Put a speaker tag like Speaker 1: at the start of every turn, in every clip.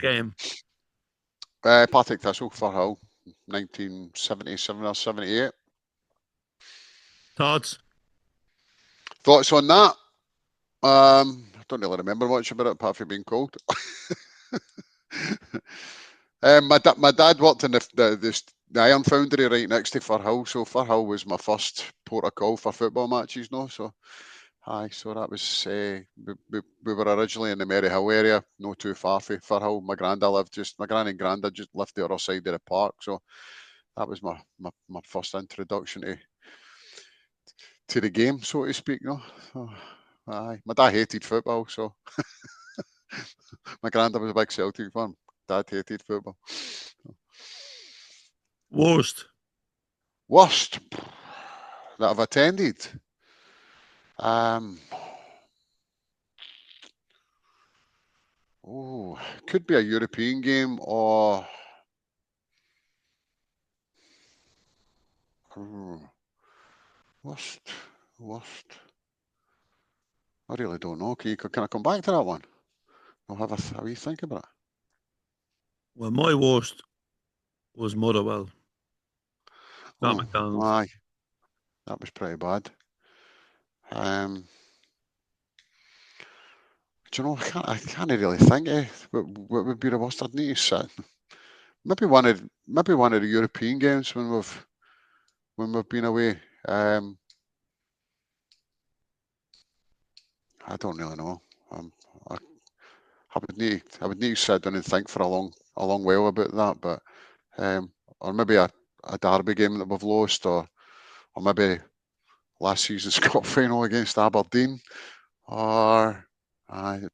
Speaker 1: game?
Speaker 2: Partick Thistle, Firhill, 1977 or 78.
Speaker 1: Thoughts?
Speaker 2: Thoughts on that? I don't really remember much about it apart from being cold. My dad worked in the iron foundry right next to Firhill, so Firhill was my first port of call for football matches, no? So, aye, so that was, we were originally in the Maryhill area, no too far from Firhill. My granny and grandad just lived the other side of the park, so that was my first introduction to the game, so to speak, no? So, aye, my dad hated football, so my granddad was a big Celtic fan. Dad hated football.
Speaker 1: Worst?
Speaker 2: Worst that I've attended. Could be a European game or worst. I really don't know. Can I come back to that one? I'll have a wee think about it.
Speaker 1: Well, my worst was Motherwell. Not McDonald's.
Speaker 2: Aye, that was pretty bad. Do you know? I can't really think. What would be the worst? I'd need to sit. Maybe one of the European games when we've been away. I don't really know. I would need to sit down and think for a long while about that. But or maybe a derby game that we've lost, or maybe last season's cup final against Aberdeen, or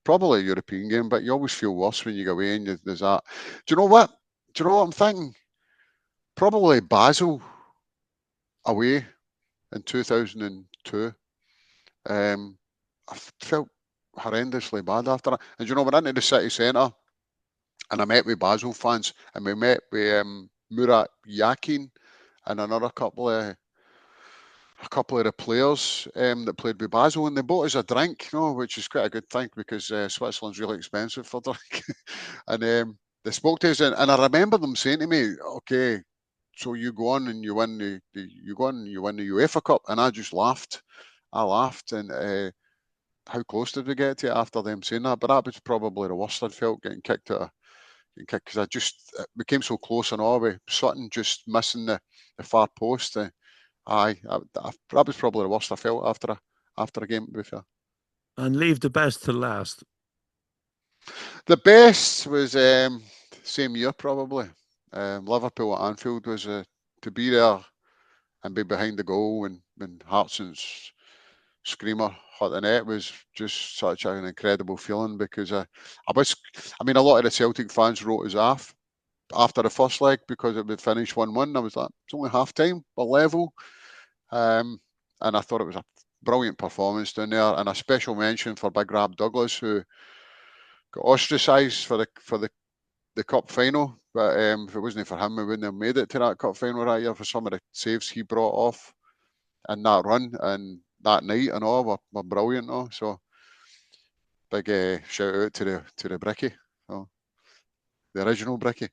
Speaker 2: probably a European game. But you always feel worse when you go away and there's that. Do you know what? Do you know what I'm thinking? Probably Basel away in 2002. I felt horrendously bad after that. And you know, we're into the city centre, and I met with Basel fans, and we met with Murat Yakin and another couple of the players that played with Basel, and they bought us a drink, which is quite a good thing because Switzerland's really expensive for drink. And they spoke to us, and I remember them saying to me, "Okay, so you go on and you win the UEFA Cup," and I just laughed. I laughed, and how close did we get to it after them saying that? But that was probably the worst I'd felt, getting kicked because it became so close and all with Sutton just missing the far post. That was probably the worst I felt after a game, to be fair.
Speaker 1: And leave the best to last.
Speaker 2: The best was same year probably. Liverpool at Anfield was to be there and be behind the goal when Hartson's screamer hit the net was just such an incredible feeling because a lot of the Celtic fans wrote us off after the first leg because it would finish 1-1. I was like, it's only half time, we're level. And I thought it was a brilliant performance down there, and a special mention for Big Rab Douglas, who got ostracised for the cup final. But if it wasn't for him, we wouldn't have made it to that cup final that year for some of the saves he brought off in that run and that night and all were brilliant. So big shout out to the Bricky, the original Bricky.